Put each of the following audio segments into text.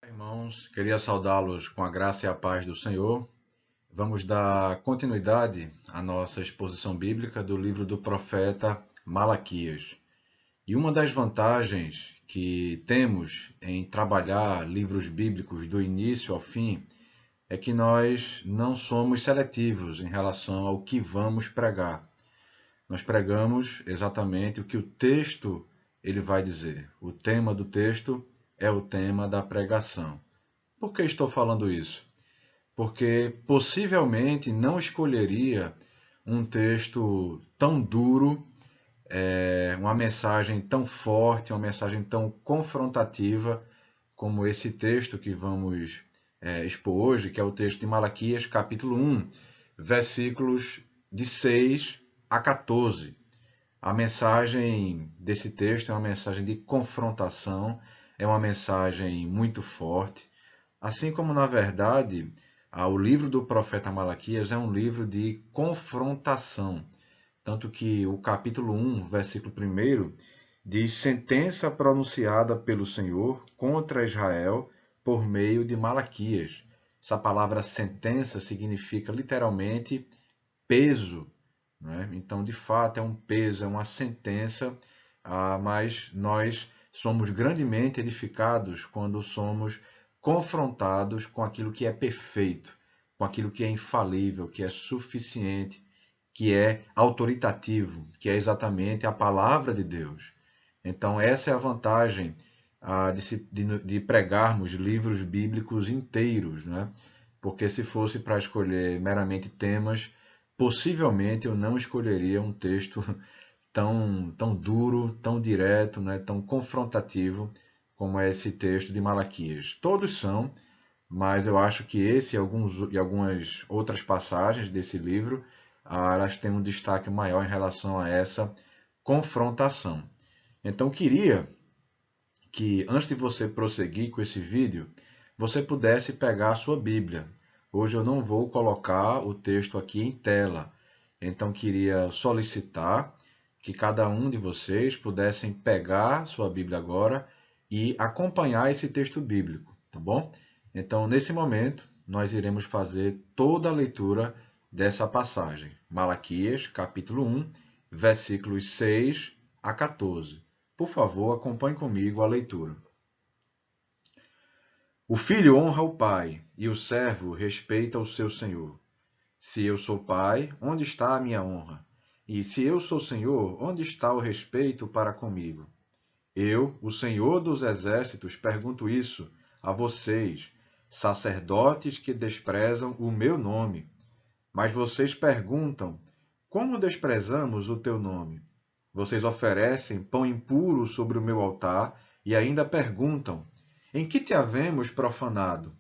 Irmãos, queria saudá-los com a graça e a paz do Senhor. Vamos dar continuidade à nossa exposição bíblica do livro do profeta Malaquias. E uma das vantagens que temos em trabalhar livros bíblicos do início ao fim é que nós não somos seletivos em relação ao que vamos pregar. Nós pregamos exatamente o que o texto ele vai dizer. O tema do texto é o tema da pregação. Por que estou falando isso? Porque possivelmente não escolheria um texto tão duro, uma mensagem tão forte, uma mensagem tão confrontativa como esse texto que vamos expor hoje, que é o texto de Malaquias, capítulo 1, versículos de 6 a 14. A mensagem desse texto é uma mensagem de confrontação, é uma mensagem muito forte. Assim como, na verdade, o livro do profeta Malaquias é um livro de confrontação. Tanto que o capítulo 1, versículo 1, diz sentença pronunciada pelo Senhor contra Israel por meio de Malaquias. Essa palavra sentença significa literalmente peso. Né? Então, de fato, é um peso, é uma sentença, mas nós somos grandemente edificados quando somos confrontados com aquilo que é perfeito, com aquilo que é infalível, que é suficiente, que é autoritativo, que é exatamente a palavra de Deus. Então, essa é a vantagem de pregarmos livros bíblicos inteiros, né? Porque se fosse para escolher meramente temas, possivelmente eu não escolheria um texto tão duro, tão direto, né, tão confrontativo como é esse texto de Malaquias. Todos são, mas eu acho que esse e algumas outras passagens desse livro, elas têm um destaque maior em relação a essa confrontação. Então, queria que, antes de você prosseguir com esse vídeo, você pudesse pegar a sua Bíblia. Hoje eu não vou colocar o texto aqui em tela, então queria solicitar que cada um de vocês pudessem pegar sua Bíblia agora e acompanhar esse texto bíblico, tá bom? Então, nesse momento, nós iremos fazer toda a leitura dessa passagem. Malaquias, capítulo 1, versículos 6 a 14. Por favor, acompanhe comigo a leitura. O filho honra o pai, e o servo respeita o seu senhor. Se eu sou pai, onde está a minha honra? E se eu sou senhor, onde está o respeito para comigo? Eu, o Senhor dos Exércitos, pergunto isso a vocês, sacerdotes que desprezam o meu nome. Mas vocês perguntam: como desprezamos o teu nome? Vocês oferecem pão impuro sobre o meu altar e ainda perguntam: em que te havemos profanado?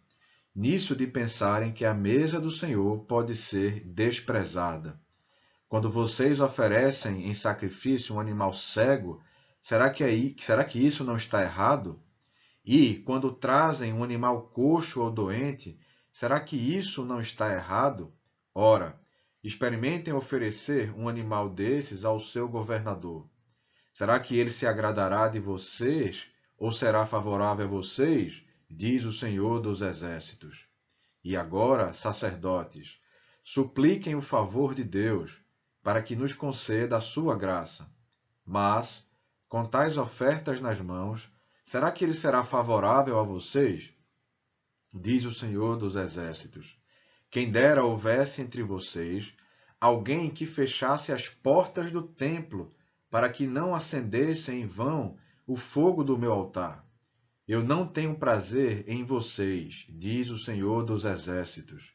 Nisso de pensarem que a mesa do Senhor pode ser desprezada. Quando vocês oferecem em sacrifício um animal cego, será que isso não está errado? E, quando trazem um animal coxo ou doente, será que isso não está errado? Ora, experimentem oferecer um animal desses ao seu governador. Será que ele se agradará de vocês ou será favorável a vocês? Diz o Senhor dos Exércitos. E agora, sacerdotes, supliquem o favor de Deus para que nos conceda a sua graça. Mas, com tais ofertas nas mãos, será que ele será favorável a vocês? Diz o Senhor dos Exércitos. Quem dera houvesse entre vocês alguém que fechasse as portas do templo para que não acendesse em vão o fogo do meu altar. Eu não tenho prazer em vocês, diz o Senhor dos Exércitos,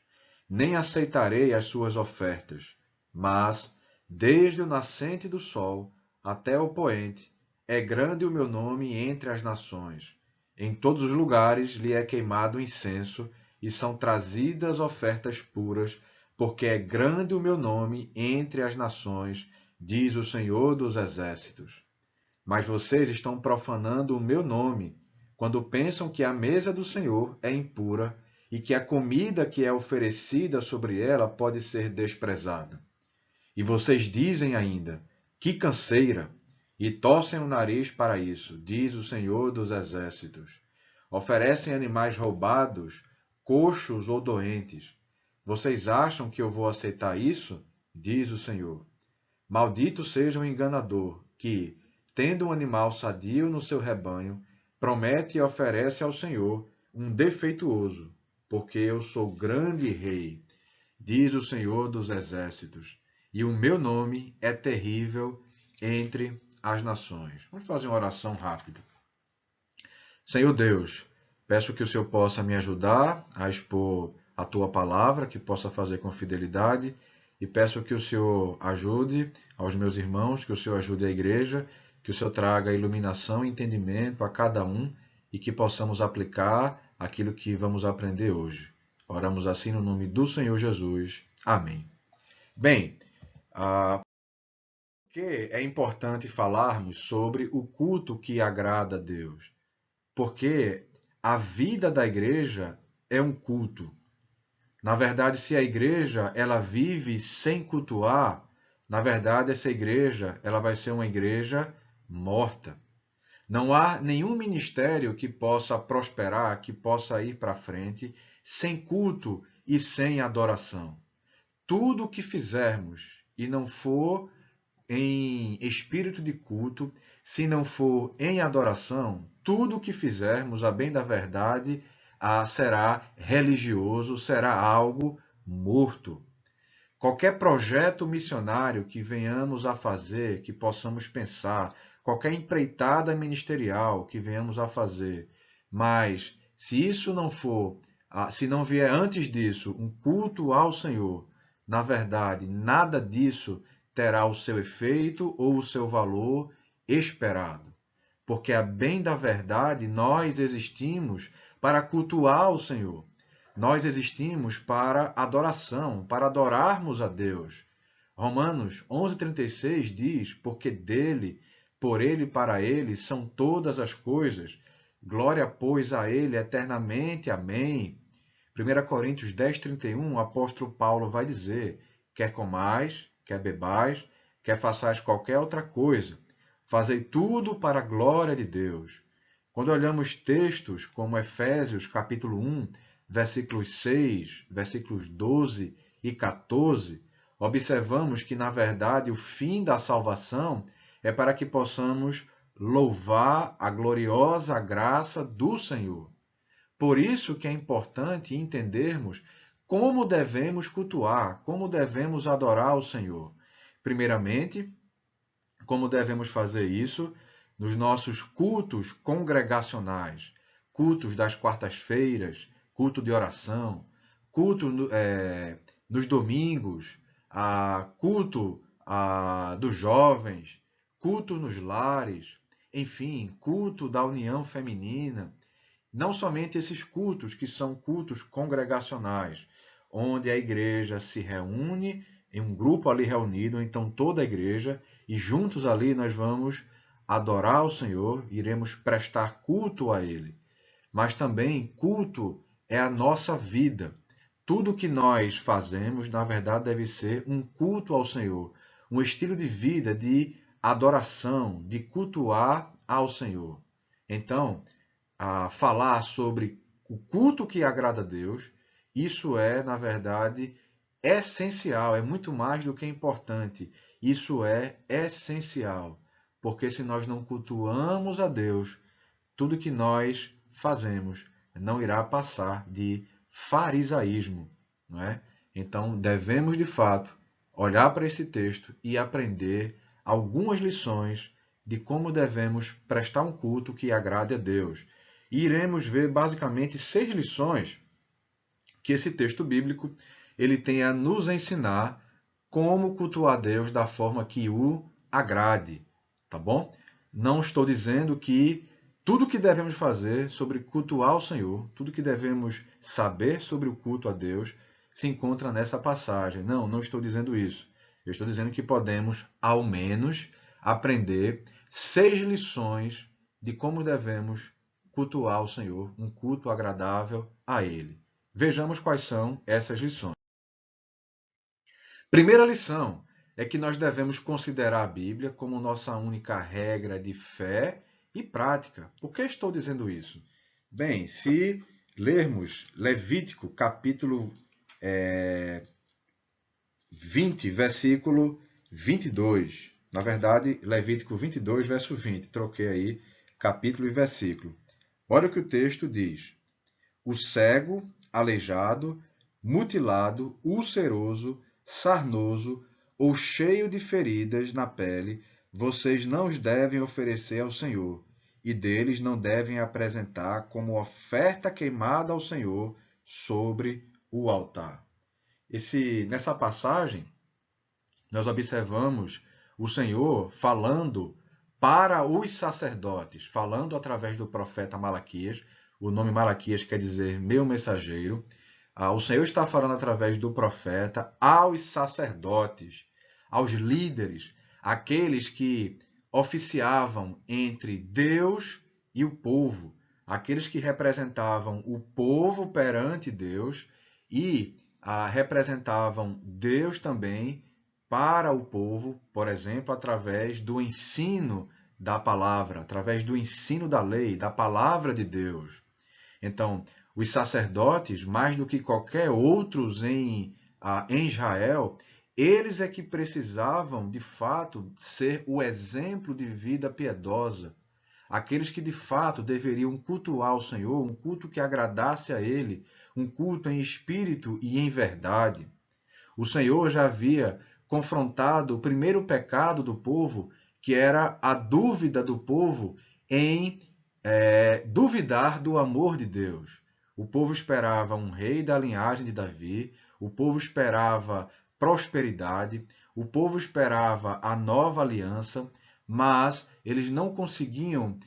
nem aceitarei as suas ofertas, mas, desde o nascente do sol até o poente, é grande o meu nome entre as nações. Em todos os lugares lhe é queimado incenso e são trazidas ofertas puras, porque é grande o meu nome entre as nações, diz o Senhor dos Exércitos. Mas vocês estão profanando o meu nome, quando pensam que a mesa do Senhor é impura e que a comida que é oferecida sobre ela pode ser desprezada. E vocês dizem ainda: que canseira! E torcem o nariz para isso, diz o Senhor dos Exércitos. Oferecem animais roubados, coxos ou doentes. Vocês acham que eu vou aceitar isso? Diz o Senhor. Maldito seja o enganador que, tendo um animal sadio no seu rebanho, promete e oferece ao Senhor um defeituoso, porque eu sou grande rei, diz o Senhor dos exércitos, e o meu nome é terrível entre as nações. Vamos fazer uma oração rápida. Senhor Deus, peço que o Senhor possa me ajudar a expor a tua palavra, que possa fazer com fidelidade, e peço que o Senhor ajude aos meus irmãos, que o Senhor ajude a igreja, que o Senhor traga iluminação e entendimento a cada um e que possamos aplicar aquilo que vamos aprender hoje. Oramos assim no nome do Senhor Jesus. Amém. Bem, que é importante falarmos sobre o culto que agrada a Deus, porque a vida da igreja é um culto. Na verdade, se a igreja ela vive sem cultuar, na verdade essa igreja ela vai ser uma igreja morta. Não há nenhum ministério que possa prosperar, que possa ir para frente sem culto e sem adoração. Tudo o que fizermos e não for em espírito de culto, se não for em adoração, tudo o que fizermos, a bem da verdade, será religioso, será algo morto. Qualquer projeto missionário que venhamos a fazer, que possamos pensar, qualquer empreitada ministerial que venhamos a fazer, mas se isso não for, se não vier antes disso um culto ao Senhor, na verdade, nada disso terá o seu efeito ou o seu valor esperado. Porque, a bem da verdade, nós existimos para cultuar o Senhor. Nós existimos para adoração, para adorarmos a Deus. Romanos 11:36 diz: porque dele, por ele e para ele são todas as coisas. Glória, pois, a ele eternamente. Amém. 1 Coríntios 10:31, o apóstolo Paulo vai dizer: quer comais, quer bebais, quer façais qualquer outra coisa, fazei tudo para a glória de Deus. Quando olhamos textos como Efésios capítulo 1, versículos 6, versículos 12 e 14, observamos que, na verdade, o fim da salvação é para que possamos louvar a gloriosa graça do Senhor. Por isso que é importante entendermos como devemos cultuar, como devemos adorar o Senhor. Primeiramente, como devemos fazer isso nos nossos cultos congregacionais, cultos das quartas-feiras, culto de oração, culto nos domingos, culto dos jovens, culto nos lares, enfim, culto da união feminina. Não somente esses cultos que são cultos congregacionais, onde a igreja se reúne em um grupo ali reunido, então toda a igreja, e juntos ali nós vamos adorar o Senhor, iremos prestar culto a Ele. Mas também culto é a nossa vida. Tudo que nós fazemos, na verdade, deve ser um culto ao Senhor, um estilo de vida de adoração, de cultuar ao Senhor. Então, falar sobre o culto que agrada a Deus, isso é, na verdade, essencial, é muito mais do que importante. Isso é essencial, porque se nós não cultuamos a Deus, tudo que nós fazemos não irá passar de farisaísmo, não é? Então, devemos de fato olhar para esse texto e aprender algumas lições de como devemos prestar um culto que agrade a Deus. E iremos ver basicamente 6 lições que esse texto bíblico ele tem a nos ensinar como cultuar a Deus da forma que o agrade, tá bom? Não estou dizendo que tudo que devemos fazer sobre cultuar o Senhor, tudo que devemos saber sobre o culto a Deus, se encontra nessa passagem. Não, não estou dizendo isso. Eu estou dizendo que podemos, ao menos, aprender 6 lições de como devemos cultuar o Senhor, um culto agradável a Ele. Vejamos quais são essas lições. Primeira lição é que nós devemos considerar a Bíblia como nossa única regra de fé e prática. Por que estou dizendo isso? Bem, se lermos Levítico, capítulo 20, versículo 22. Na verdade, Levítico 22, verso 20. Troquei aí capítulo e versículo. Olha o que o texto diz. O cego, aleijado, mutilado, ulceroso, sarnoso ou cheio de feridas na pele, vocês não os devem oferecer ao Senhor, e deles não devem apresentar como oferta queimada ao Senhor sobre o altar. Nessa passagem, nós observamos o Senhor falando para os sacerdotes, falando através do profeta Malaquias. O nome Malaquias quer dizer meu mensageiro. O Senhor está falando através do profeta aos sacerdotes, aos líderes, aqueles que oficiavam entre Deus e o povo, aqueles que representavam o povo perante Deus e representavam Deus também para o povo, por exemplo, através do ensino da palavra, através do ensino da lei, da palavra de Deus. Então, os sacerdotes, mais do que qualquer outros em Israel, eles é que precisavam, de fato, ser o exemplo de vida piedosa. Aqueles que, de fato, deveriam cultuar o Senhor, um culto que agradasse a Ele, um culto em espírito e em verdade. O Senhor já havia confrontado o primeiro pecado do povo, que era a dúvida do povo em duvidar do amor de Deus. O povo esperava um rei da linhagem de Davi, o povo esperava prosperidade, o povo esperava a nova aliança, mas eles não conseguiam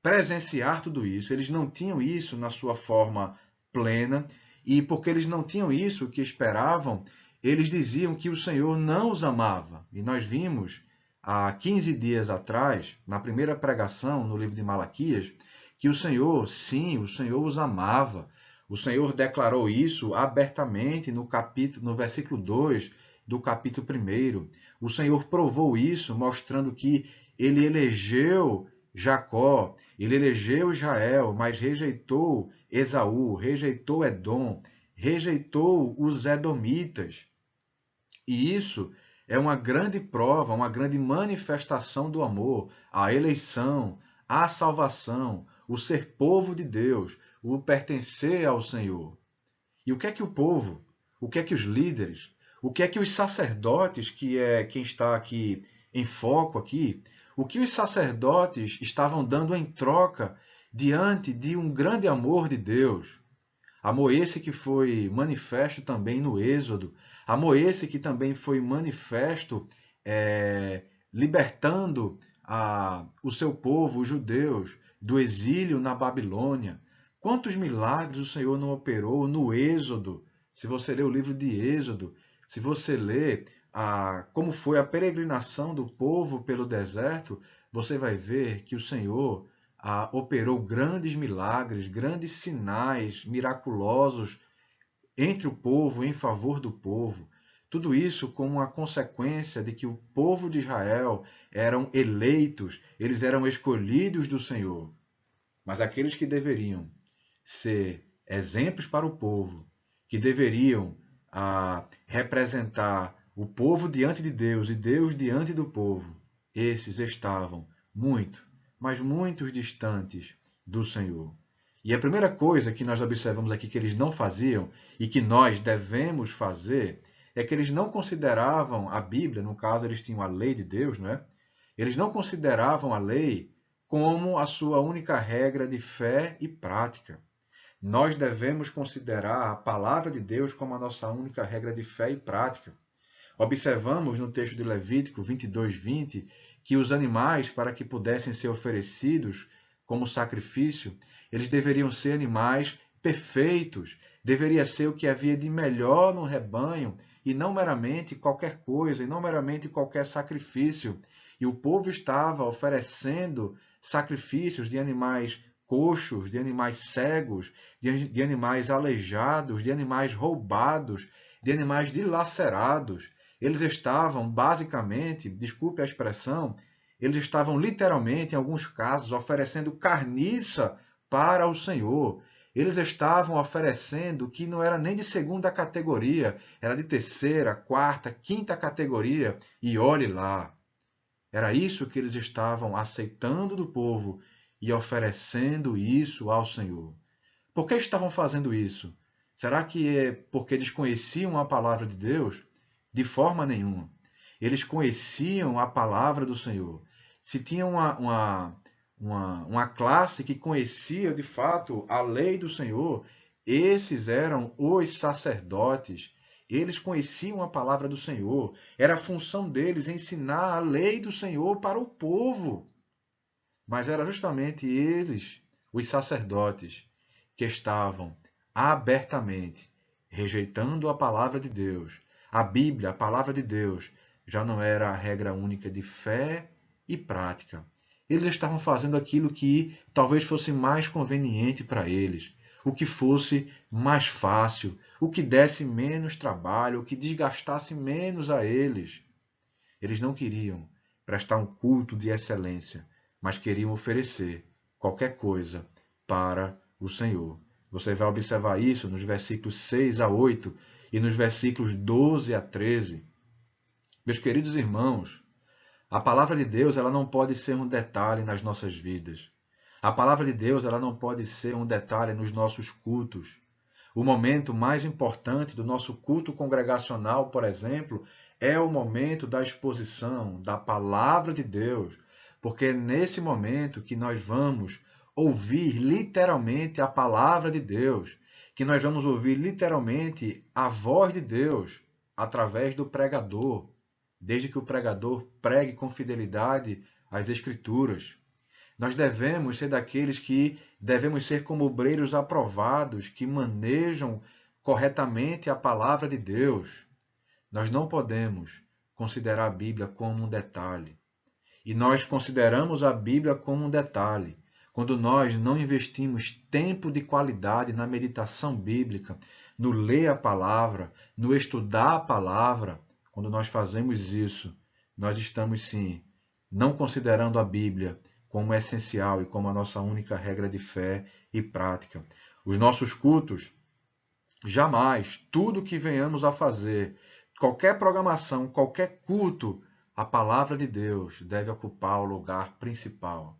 presenciar tudo isso, eles não tinham isso na sua forma plena, e porque eles não tinham isso que esperavam, eles diziam que o Senhor não os amava. E nós vimos há 15 dias atrás, na primeira pregação no livro de Malaquias, que o Senhor, sim, o Senhor os amava. O Senhor declarou isso abertamente no versículo 2 do capítulo 1. O Senhor provou isso, mostrando que ele elegeu Jacó, ele elegeu Israel, mas rejeitou Esaú, rejeitou Edom, rejeitou os edomitas. E isso é uma grande prova, uma grande manifestação do amor, a eleição, a salvação, o ser povo de Deus, o pertencer ao Senhor. E o que é que o povo, o que é que os líderes, o que é que os sacerdotes, que é quem está aqui em foco aqui, o que os sacerdotes estavam dando em troca diante de um grande amor de Deus? Amor esse que foi manifesto também no Êxodo, amor esse que também foi manifesto libertando o seu povo, os judeus, do exílio na Babilônia. Quantos milagres o Senhor não operou no Êxodo? Se você ler o livro de Êxodo, se você ler como foi a peregrinação do povo pelo deserto, você vai ver que o Senhor operou grandes milagres, grandes sinais miraculosos entre o povo, em favor do povo. Tudo isso como uma consequência de que o povo de Israel eram eleitos, eles eram escolhidos do Senhor. Mas aqueles que deveriam ser exemplos para o povo, que deveriam representar o povo diante de Deus e Deus diante do povo, esses estavam muito, mas muito distantes do Senhor. E a primeira coisa que nós observamos aqui que eles não faziam e que nós devemos fazer é que eles não consideravam a Bíblia, no caso eles tinham a lei de Deus, não é? Eles não consideravam a lei como a sua única regra de fé e prática. Nós devemos considerar a palavra de Deus como a nossa única regra de fé e prática. Observamos no texto de Levítico 22:20 que os animais, para que pudessem ser oferecidos como sacrifício, eles deveriam ser animais perfeitos, deveria ser o que havia de melhor no rebanho e não meramente qualquer coisa, e não meramente qualquer sacrifício. E o povo estava oferecendo sacrifícios de animais coxos, de animais cegos, de animais aleijados, de animais roubados, de animais dilacerados. Eles estavam, basicamente, desculpe a expressão, eles estavam literalmente, em alguns casos, oferecendo carniça para o Senhor. Eles estavam oferecendo que não era nem de segunda categoria, era de terceira, quarta, quinta categoria. E olhe lá, era isso que eles estavam aceitando do povo e oferecendo isso ao Senhor. Por que estavam fazendo isso? Será que é porque eles conheciam a palavra de Deus? De forma nenhuma. Eles conheciam a palavra do Senhor. Se tinha uma classe que conhecia de fato a lei do Senhor, esses eram os sacerdotes. Eles conheciam a palavra do Senhor. Era a função deles ensinar a lei do Senhor para o povo. Mas era justamente eles, os sacerdotes, que estavam abertamente rejeitando a palavra de Deus. A Bíblia, a palavra de Deus, já não era a regra única de fé e prática. Eles estavam fazendo aquilo que talvez fosse mais conveniente para eles, o que fosse mais fácil, o que desse menos trabalho, o que desgastasse menos a eles. Eles não queriam prestar um culto de excelência, mas queriam oferecer qualquer coisa para o Senhor. Você vai observar isso nos versículos 6 a 8 e nos versículos 12 a 13. Meus queridos irmãos, a palavra de Deus ela não pode ser um detalhe nas nossas vidas. A palavra de Deus ela não pode ser um detalhe nos nossos cultos. O momento mais importante do nosso culto congregacional, por exemplo, é o momento da exposição da palavra de Deus, porque é nesse momento que nós vamos ouvir literalmente a palavra de Deus, que nós vamos ouvir literalmente a voz de Deus através do pregador, desde que o pregador pregue com fidelidade as Escrituras. Nós devemos ser daqueles que devemos ser como obreiros aprovados, que manejam corretamente a palavra de Deus. Nós não podemos considerar a Bíblia como um detalhe. E nós consideramos a Bíblia como um detalhe quando nós não investimos tempo de qualidade na meditação bíblica, no ler a palavra, no estudar a palavra. Quando nós fazemos isso, nós estamos sim não considerando a Bíblia como essencial e como a nossa única regra de fé e prática. Os nossos cultos, jamais, tudo que venhamos a fazer, qualquer programação, qualquer culto, a palavra de Deus deve ocupar o lugar principal.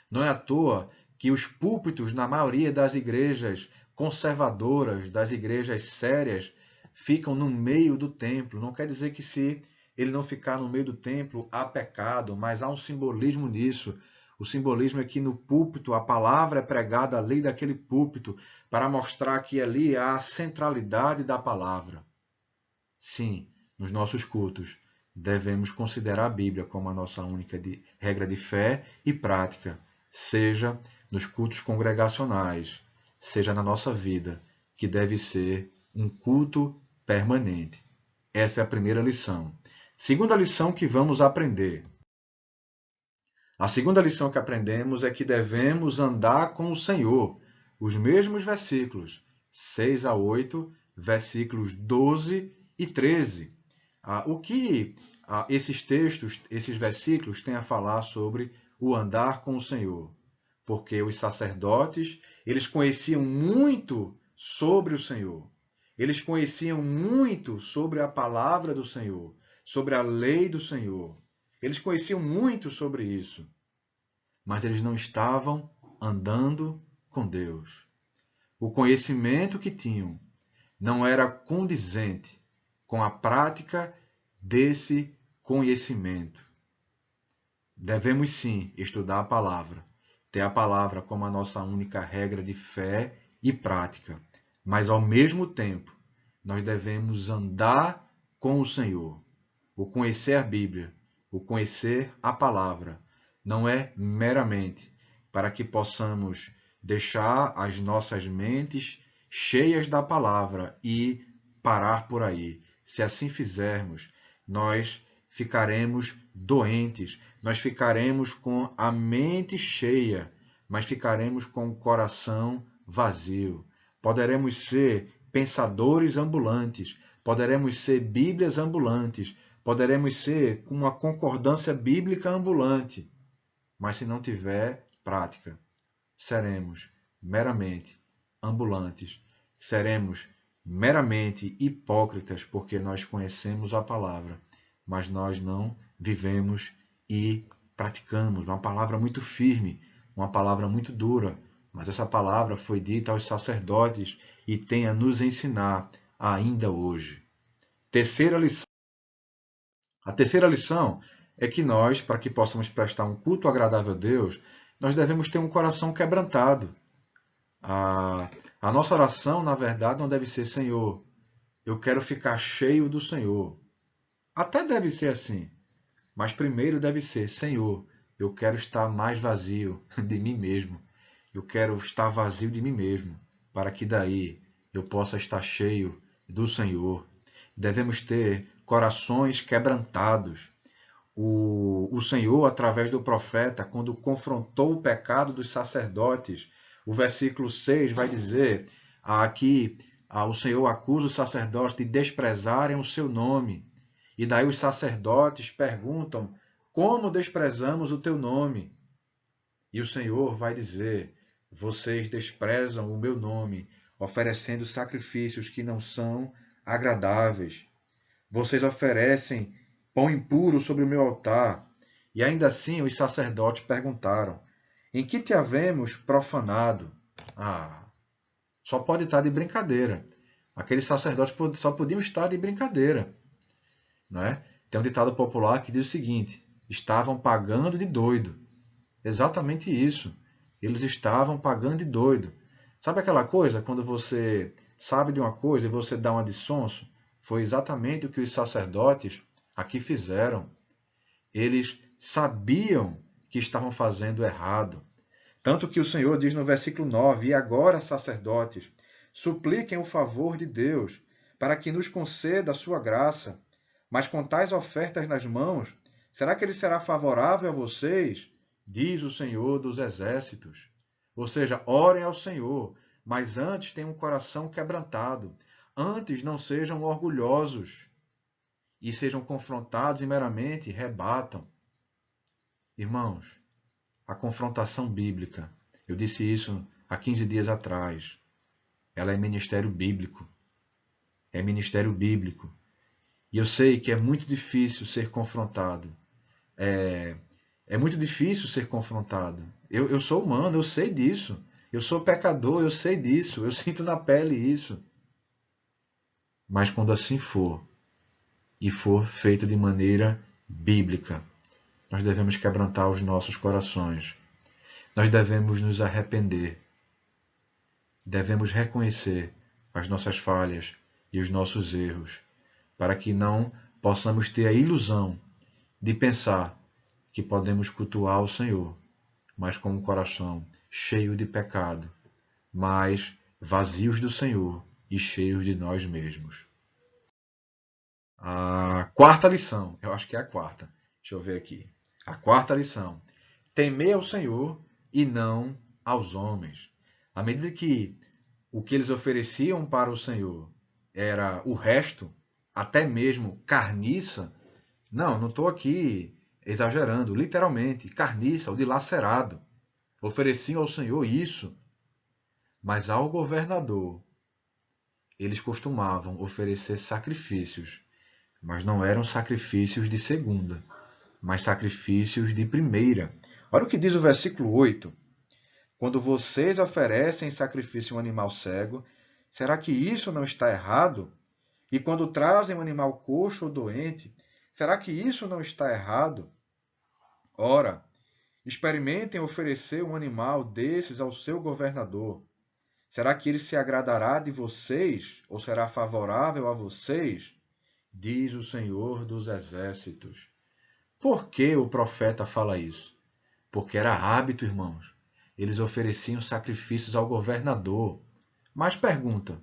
Não é à toa que os púlpitos, na maioria das igrejas conservadoras, das igrejas sérias, ficam no meio do templo. Não quer dizer que se ele não ficar no meio do templo há pecado, mas há um simbolismo nisso. O simbolismo é que no púlpito a palavra é pregada ali daquele púlpito para mostrar que ali há a centralidade da palavra. Sim, nos nossos cultos devemos considerar a Bíblia como a nossa única regra de fé e prática, seja nos cultos congregacionais, seja na nossa vida, que deve ser um culto permanente. Essa é a primeira lição. Segunda lição que vamos aprender. A segunda lição que aprendemos é que devemos andar com o Senhor. Os mesmos versículos, 6 a 8, versículos 12 e 13. O que esses textos, esses versículos têm a falar sobre o andar com o Senhor? Porque os sacerdotes, eles conheciam muito sobre o Senhor. Eles conheciam muito sobre a palavra do Senhor, sobre a lei do Senhor. Eles conheciam muito sobre isso, mas eles não estavam andando com Deus. O conhecimento que tinham não era condizente com a prática desse conhecimento. Devemos sim estudar a palavra, ter a palavra como a nossa única regra de fé e prática, mas ao mesmo tempo nós devemos andar com o Senhor. O conhecer a Bíblia, o conhecer a palavra, não é meramente para que possamos deixar as nossas mentes cheias da palavra e parar por aí. Se assim fizermos, nós ficaremos doentes, nós ficaremos com a mente cheia, mas ficaremos com o coração vazio. Poderemos ser pensadores ambulantes, poderemos ser Bíblias ambulantes, poderemos ser uma concordância bíblica ambulante, mas se não tiver prática, seremos meramente ambulantes, seremos meramente hipócritas, porque nós conhecemos a palavra, mas nós não vivemos e praticamos. Uma palavra muito firme, uma palavra muito dura, mas essa palavra foi dita aos sacerdotes e tem a nos ensinar ainda hoje. Terceira lição. A terceira lição é que nós, para que possamos prestar um culto agradável a Deus, nós devemos ter um coração quebrantado. A nossa oração, na verdade, não deve ser: Senhor, eu quero ficar cheio do Senhor. Até deve ser assim, mas primeiro deve ser: Senhor, eu quero estar mais vazio de mim mesmo. Eu quero estar vazio de mim mesmo, para que daí eu possa estar cheio do Senhor. Devemos ter corações quebrantados. O Senhor, através do profeta, quando confrontou o pecado dos sacerdotes, o versículo 6 vai dizer aqui, o Senhor acusa os sacerdotes de desprezarem o seu nome. E daí os sacerdotes perguntam: como desprezamos o teu nome? E o Senhor vai dizer: vocês desprezam o meu nome, oferecendo sacrifícios que não são agradáveis. Vocês oferecem pão impuro sobre o meu altar. E ainda assim os sacerdotes perguntaram: em que te havemos profanado? Só pode estar de brincadeira. Aqueles sacerdotes só podiam estar de brincadeira. Não é? Tem um ditado popular que diz o seguinte: estavam pagando de doido. Exatamente isso. Eles estavam pagando de doido. Sabe aquela coisa, quando você sabe de uma coisa e você dá uma de sonso? Foi exatamente o que os sacerdotes aqui fizeram. Eles sabiam que estavam fazendo errado. Tanto que o Senhor diz no versículo 9: e agora, sacerdotes, supliquem o favor de Deus, para que nos conceda a sua graça. Mas com tais ofertas nas mãos, será que ele será favorável a vocês? Diz o Senhor dos Exércitos. Ou seja, orem ao Senhor, mas antes tenham um coração quebrantado. Antes não sejam orgulhosos e sejam confrontados e meramente rebatam. Irmãos, a confrontação bíblica, eu disse isso há 15 dias atrás, ela é ministério bíblico. É ministério bíblico. E eu sei que é muito difícil ser confrontado. É muito difícil ser confrontado. Eu sou humano, eu sei disso. Eu sou pecador, eu sei disso. Eu sinto na pele isso. Mas quando assim for, e for feito de maneira bíblica, nós devemos quebrantar os nossos corações. Nós devemos nos arrepender. Devemos reconhecer as nossas falhas e os nossos erros, para que não possamos ter a ilusão de pensar que podemos cultuar o Senhor, mas com um coração cheio de pecado, mas vazios do Senhor e cheios de nós mesmos. A quarta lição, eu acho que é a quarta. Deixa eu ver aqui. A quarta lição: temer ao Senhor e não aos homens. À medida que o que eles ofereciam para o Senhor era o resto, até mesmo carniça. Não estou aqui exagerando, literalmente, carniça, o dilacerado. Ofereciam ao Senhor isso, mas ao governador eles costumavam oferecer sacrifícios, mas não eram sacrifícios de segunda, mas sacrifícios de primeira. Olha o que diz o versículo 8. Quando vocês oferecem em sacrifício um animal cego, será que isso não está errado? E quando trazem um animal coxo ou doente, será que isso não está errado? Ora, experimentem oferecer um animal desses ao seu governador. Será que ele se agradará de vocês ou será favorável a vocês? Diz o Senhor dos Exércitos. Por que o profeta fala isso? Porque era hábito, irmãos. Eles ofereciam sacrifícios ao governador. Mas pergunta: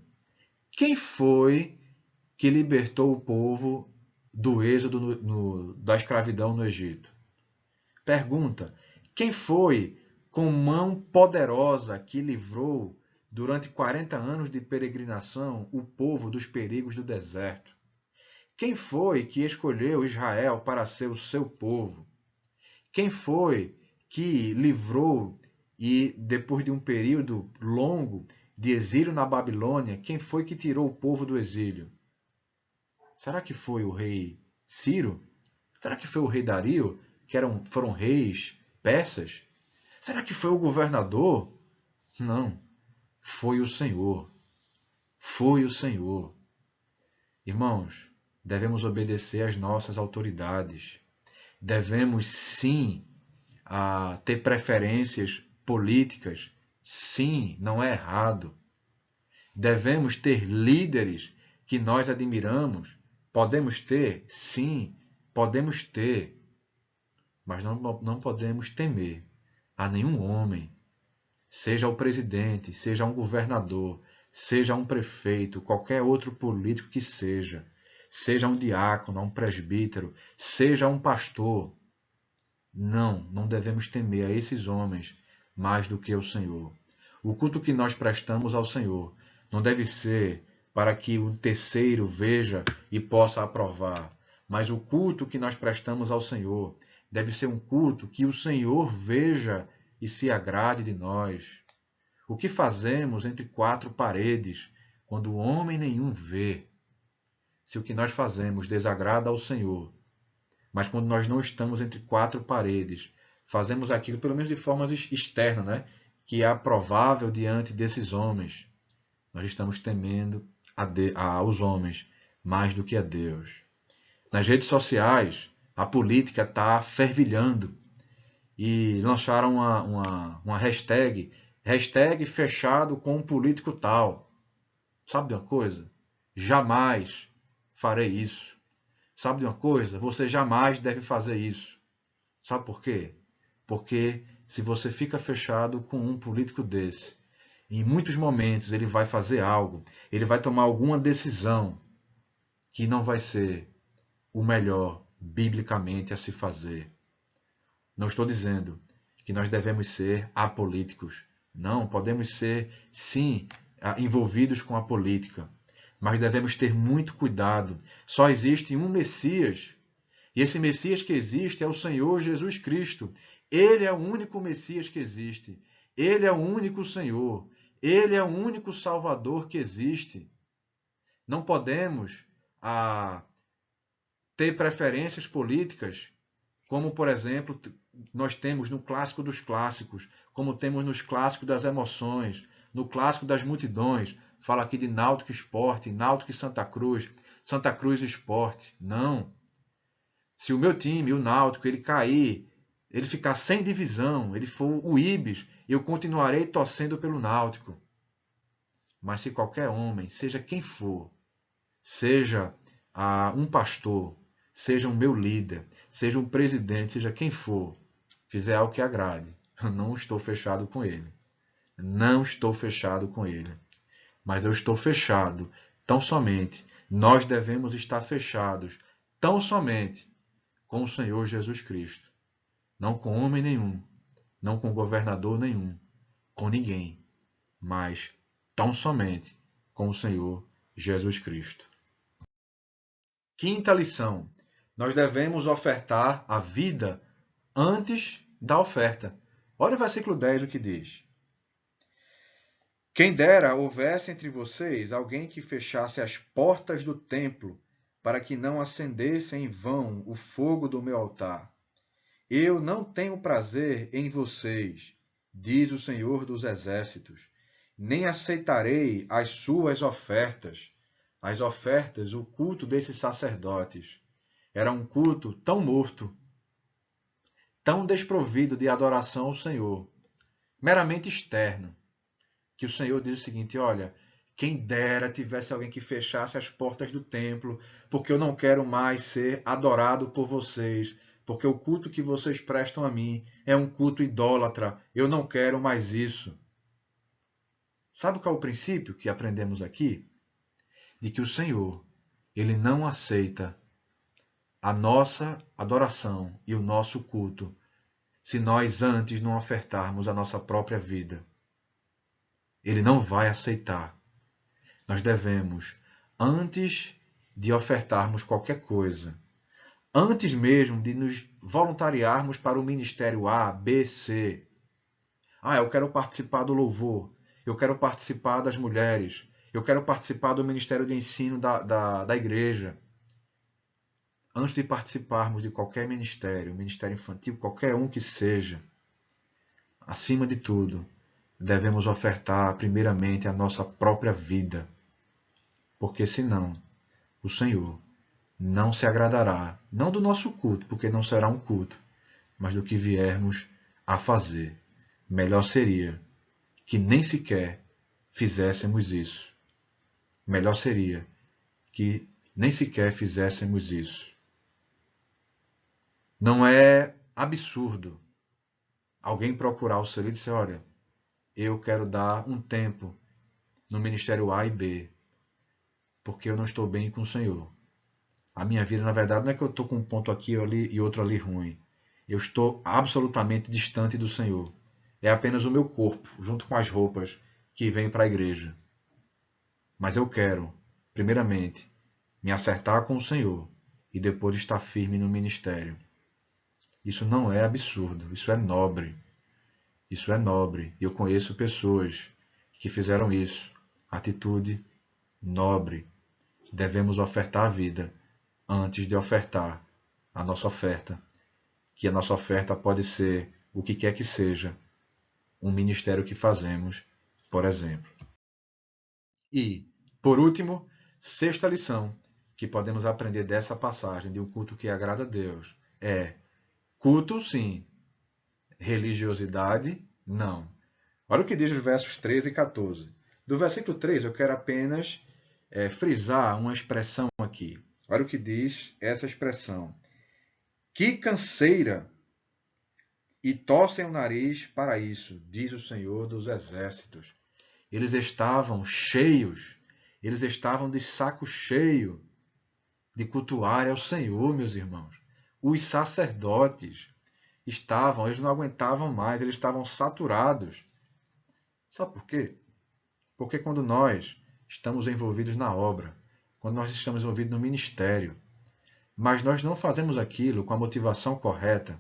quem foi que libertou o povo do êxodo da escravidão no Egito? Pergunta: quem foi com mão poderosa que livrou durante 40 anos de peregrinação o povo dos perigos do deserto? Quem foi que escolheu Israel para ser o seu povo? Quem foi que livrou E depois de um período longo de exílio na Babilônia, quem foi que tirou o povo do exílio? Será que foi o rei Ciro? Será que foi o rei Dario, que foram reis persas? Será que foi o governador? Não, foi o Senhor. Foi o Senhor. Irmãos, devemos obedecer às nossas autoridades. Devemos sim ter preferências políticas. Sim, não é errado. Devemos ter líderes que nós admiramos. Podemos ter? Sim, podemos ter. Mas não podemos temer a nenhum homem, seja o presidente, seja um governador, seja um prefeito, qualquer outro político que seja um diácono, um presbítero, seja um pastor. Não devemos temer a esses homens mais do que ao Senhor. O culto que nós prestamos ao Senhor não deve ser para que o terceiro veja e possa aprovar, mas o culto que nós prestamos ao Senhor deve ser um culto que o Senhor veja e se agrade de nós. O que fazemos entre quatro paredes, quando homem nenhum vê? Se o que nós fazemos desagrada ao Senhor, mas quando nós não estamos entre quatro paredes, fazemos aquilo, pelo menos de forma externa, né? Que é aprovável diante desses homens. Nós estamos temendo aos homens mais do que a Deus. Nas redes sociais, a política está fervilhando e lançaram uma hashtag, hashtag fechado com um político tal. Sabe de uma coisa? Jamais farei isso. Sabe de uma coisa? Você jamais deve fazer isso. Sabe por quê? Porque se você fica fechado com um político desse, em muitos momentos ele vai fazer algo, ele vai tomar alguma decisão que não vai ser o melhor biblicamente a se fazer. Não estou dizendo que nós devemos ser apolíticos. Não, podemos ser, sim, envolvidos com a política. Mas devemos ter muito cuidado. Só existe um Messias. E esse Messias que existe é o Senhor Jesus Cristo. Ele é o único Messias que existe. Ele é o único Senhor. Ele é o único Salvador que existe. Não podemos ter preferências políticas, como, por exemplo, nós temos no clássico dos clássicos, como temos nos clássicos das emoções, no clássico das multidões. Fala aqui de Náutico Sport, Náutico e Santa Cruz Sport. Não. Se o meu time, o Náutico, ele cair, ele ficar sem divisão, ele for o Ibis, eu continuarei torcendo pelo Náutico. Mas se qualquer homem, seja quem for, seja um pastor, seja um meu líder, seja um presidente, seja quem for, fizer algo que agrade, eu não estou fechado com ele. Não estou fechado com ele. Mas eu estou fechado tão somente. Nós devemos estar fechados tão somente com o Senhor Jesus Cristo. Não com homem nenhum, não com governador nenhum, com ninguém, mas tão somente com o Senhor Jesus Cristo. Quinta lição. Nós devemos ofertar a vida antes da oferta. Olha o versículo 10 o que diz. Quem dera houvesse entre vocês alguém que fechasse as portas do templo, para que não acendesse em vão o fogo do meu altar. Eu não tenho prazer em vocês, diz o Senhor dos Exércitos, nem aceitarei as suas ofertas. As ofertas, o culto desses sacerdotes, era um culto tão morto, tão desprovido de adoração ao Senhor, meramente externo, que o Senhor diz o seguinte, olha, quem dera tivesse alguém que fechasse as portas do templo, porque eu não quero mais ser adorado por vocês, porque o culto que vocês prestam a mim é um culto idólatra, eu não quero mais isso. Sabe qual é o princípio que aprendemos aqui? De que o Senhor, ele não aceita a nossa adoração e o nosso culto se nós antes não ofertarmos a nossa própria vida. Ele não vai aceitar. Nós devemos, antes de ofertarmos qualquer coisa, antes mesmo de nos voluntariarmos para o ministério A, B, C, Ah, eu quero participar do louvor, eu quero participar das mulheres, eu quero participar do ministério de ensino da igreja. Antes de participarmos de qualquer ministério, ministério infantil, qualquer um que seja, acima de tudo, devemos ofertar primeiramente a nossa própria vida, porque senão o Senhor não se agradará, não do nosso culto, porque não será um culto, mas do que viermos a fazer. Melhor seria que nem sequer fizéssemos isso. Melhor seria que nem sequer fizéssemos isso. Não é absurdo alguém procurar o Senhor e dizer, olha, eu quero dar um tempo no ministério A e B, porque eu não estou bem com o Senhor. A minha vida, na verdade, não é que eu estou com um ponto aqui e outro ali ruim. Eu estou absolutamente distante do Senhor. É apenas o meu corpo, junto com as roupas, que vem para a igreja. Mas eu quero, primeiramente, me acertar com o Senhor e depois estar firme no ministério. Isso não é absurdo, isso é nobre. Isso é nobre. E eu conheço pessoas que fizeram isso. Atitude nobre. Devemos ofertar a vida antes de ofertar a nossa oferta. Que a nossa oferta pode ser o que quer que seja, um ministério que fazemos, por exemplo. E, por último, sexta lição que podemos aprender dessa passagem de um culto que agrada a Deus é culto, sim, religiosidade, não. Olha o que diz os versos 13 e 14. Do versículo 3, eu quero apenas frisar uma expressão aqui. Olha o que diz essa expressão. Que canseira! E torcem o nariz para isso, diz o Senhor dos Exércitos. Eles estavam cheios, eles estavam de saco cheio de cultuar ao Senhor, meus irmãos. Os sacerdotes eles não aguentavam mais, eles estavam saturados. Sabe por quê? Porque quando nós estamos envolvidos na obra, quando nós estamos envolvidos no ministério, mas nós não fazemos aquilo com a motivação correta,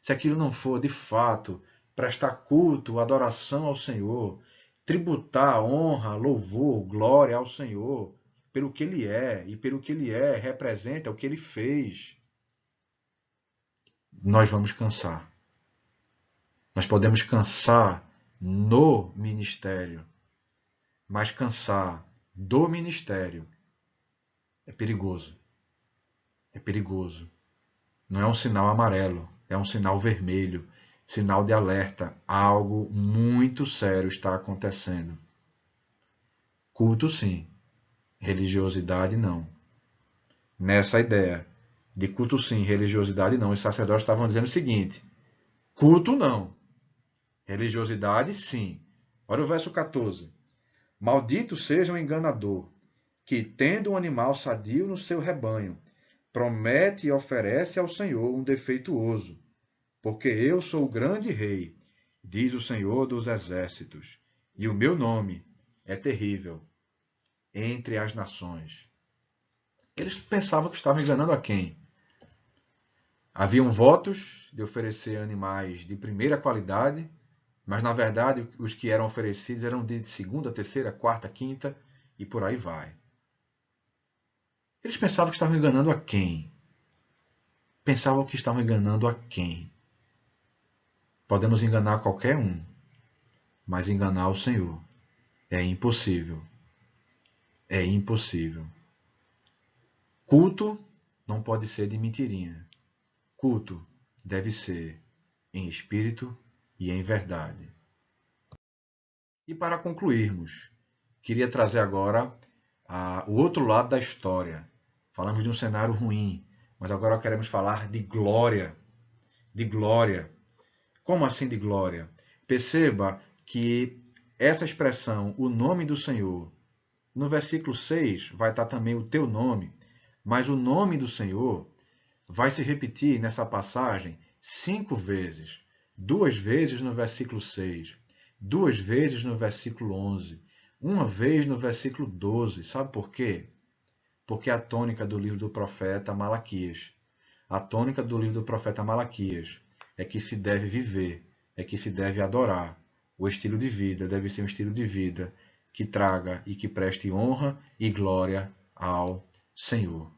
se aquilo não for, de fato, prestar culto, adoração ao Senhor, tributar honra, louvor, glória ao Senhor, pelo que Ele é, e pelo que Ele é, representa o que Ele fez, nós vamos cansar. Nós podemos cansar no ministério, mas cansar do ministério é perigoso. É perigoso. Não é um sinal amarelo, é um sinal vermelho, sinal de alerta. Algo muito sério está acontecendo. Culto sim, religiosidade não. Nessa ideia de culto sim, religiosidade não, os sacerdotes estavam dizendo o seguinte: culto não, religiosidade sim. Olha o verso 14. Maldito seja o enganador, que, tendo um animal sadio no seu rebanho, promete e oferece ao Senhor um defeituoso. Porque eu sou o grande rei, diz o Senhor dos Exércitos, e o meu nome é terrível entre as nações. Eles pensavam que estavam enganando a quem? Haviam votos de oferecer animais de primeira qualidade, mas na verdade os que eram oferecidos eram de segunda, terceira, quarta, quinta e por aí vai. Eles pensavam que estavam enganando a quem? Pensavam que estavam enganando a quem? Podemos enganar qualquer um, mas enganar o Senhor é impossível. É impossível. Culto não pode ser de mentirinha. Culto deve ser em espírito e em verdade. E para concluirmos, queria trazer agora o outro lado da história. Falamos de um cenário ruim, mas agora queremos falar de glória. De glória. Como assim de glória? Perceba que essa expressão, o nome do Senhor, no versículo 6 vai estar também o teu nome, mas o nome do Senhor vai se repetir nessa passagem 5 vezes. 2 vezes no versículo 6, 2 vezes no versículo 11, uma vez no versículo 12. Sabe por quê? Porque a tônica do livro do profeta Malaquias. A tônica do livro do profeta Malaquias é que se deve viver, é que se deve adorar O estilo de vida deve ser um estilo de vida que traga e que preste honra e glória ao Senhor.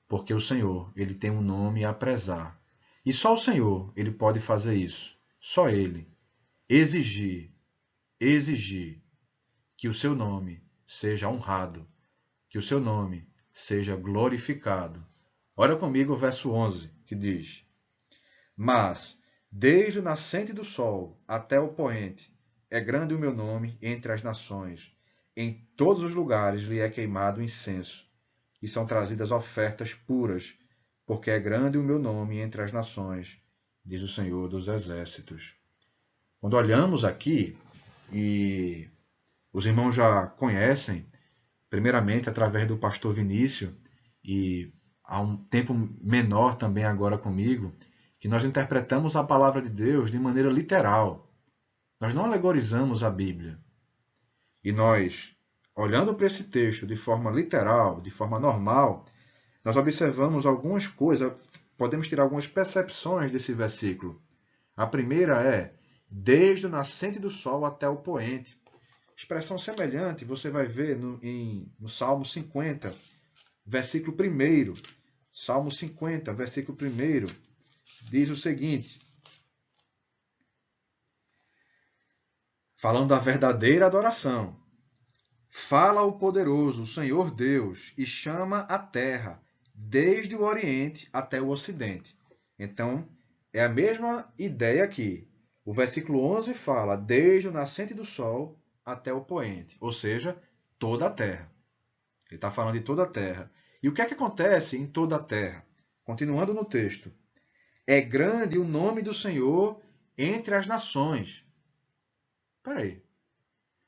Porque o Senhor, ele tem um nome a prezar. E só o Senhor, ele pode fazer isso. Só ele. Exigir que o seu nome seja honrado, que o seu nome seja glorificado. Olha comigo o verso 11, que diz: Mas, desde o nascente do sol até o poente, é grande o meu nome entre as nações. Em todos os lugares lhe é queimado incenso, e são trazidas ofertas puras, porque é grande o meu nome entre as nações, diz o Senhor dos Exércitos. Quando olhamos aqui, e os irmãos já conhecem, primeiramente através do pastor Vinícius, e há um tempo menor também agora comigo, que nós interpretamos a palavra de Deus de maneira literal. Nós não alegorizamos a Bíblia. E nós, olhando para esse texto de forma literal, de forma normal, nós observamos algumas coisas, podemos tirar algumas percepções desse versículo. A primeira é, desde o nascente do sol até o poente. Expressão semelhante você vai ver no Salmo 50, versículo 1. Salmo 50, versículo 1, diz o seguinte, falando da verdadeira adoração. Fala o poderoso, o Senhor Deus, e chama a terra, desde o Oriente até o Ocidente. Então, é a mesma ideia aqui. O versículo 11 fala, desde o nascente do sol até o poente, ou seja, toda a terra. Ele está falando de toda a terra. E o que é que acontece em toda a terra? Continuando no texto. É grande o nome do Senhor entre as nações. Espera aí.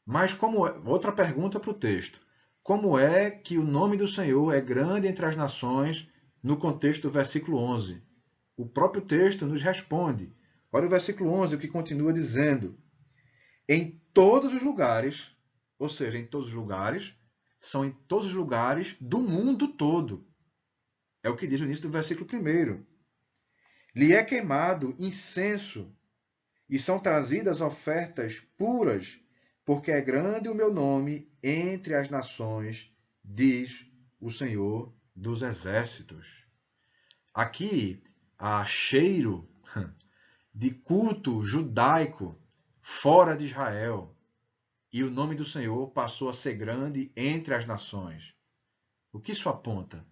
Mas como é... Outra pergunta para o texto. Como é que o nome do Senhor é grande entre as nações no contexto do versículo 11? O próprio texto nos responde. Olha o versículo 11, o que continua dizendo. Em todos os lugares, ou seja, em todos os lugares, são em todos os lugares do mundo todo. É o que diz o início do versículo 1. Lhe é queimado incenso e são trazidas ofertas puras, porque é grande o meu nome entre as nações, diz o Senhor dos Exércitos. Aqui há cheiro de culto judaico fora de Israel, e o nome do Senhor passou a ser grande entre as nações. O que isso aponta?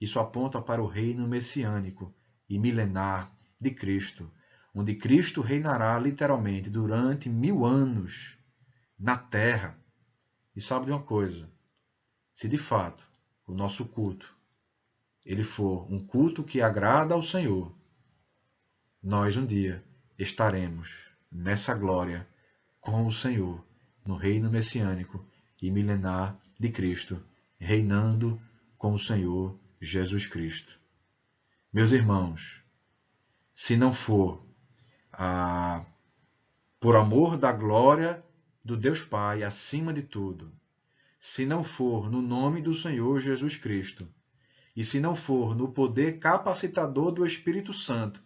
Isso aponta para o reino messiânico e milenar de Cristo, onde Cristo reinará literalmente durante 1000 anos na terra. E sabe de uma coisa? Se de fato o nosso culto ele for um culto que agrada ao Senhor, nós um dia estaremos nessa glória com o Senhor, no reino messiânico e milenar de Cristo, reinando com o Senhor Jesus Cristo. Meus irmãos, se não for por amor da glória do Deus Pai acima de tudo, se não for no nome do Senhor Jesus Cristo, e se não for no poder capacitador do Espírito Santo,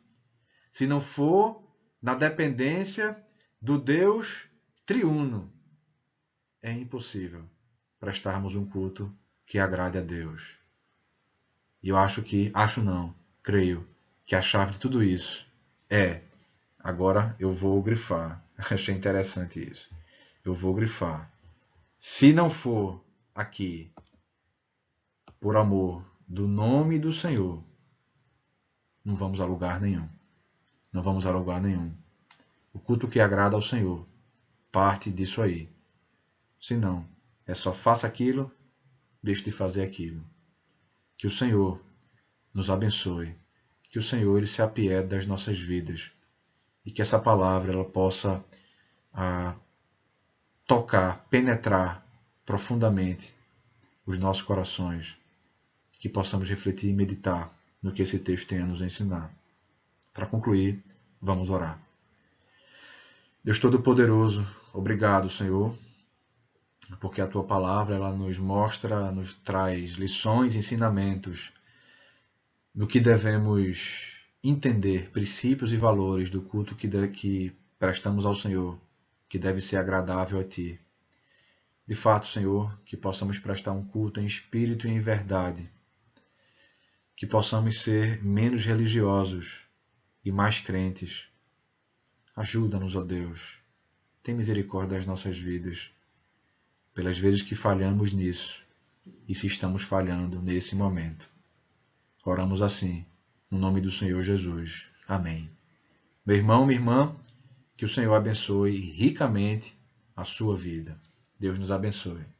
se não for na dependência do Deus triuno, é impossível prestarmos um culto que agrade a Deus. E eu creio que a chave de tudo isso é, agora eu vou grifar, achei interessante isso, eu vou grifar. Se não for aqui, por amor do nome do Senhor, não vamos a lugar nenhum. Não vamos a lugar nenhum. O culto que agrada ao Senhor parte disso aí. Se não, é só faça aquilo, deixe de fazer aquilo. Que o Senhor nos abençoe. Que o Senhor ele se apiede das nossas vidas. E que essa palavra ela possa tocar, penetrar profundamente os nossos corações. Que possamos refletir e meditar no que esse texto tem a nos ensinar. Para concluir, vamos orar. Deus Todo-Poderoso, obrigado, Senhor, porque a Tua Palavra ela nos mostra, nos traz lições, ensinamentos do que devemos entender, princípios e valores do culto que prestamos ao Senhor. que deve ser agradável a Ti. De fato, Senhor, que possamos prestar um culto em espírito e em verdade, que possamos ser menos religiosos e mais crentes. Ajuda-nos, ó Deus. Tem misericórdia das nossas vidas, pelas vezes que falhamos nisso e se estamos falhando nesse momento. Oramos assim, no nome do Senhor Jesus. Amém. Meu irmão, minha irmã, que o Senhor abençoe ricamente a sua vida. Deus nos abençoe.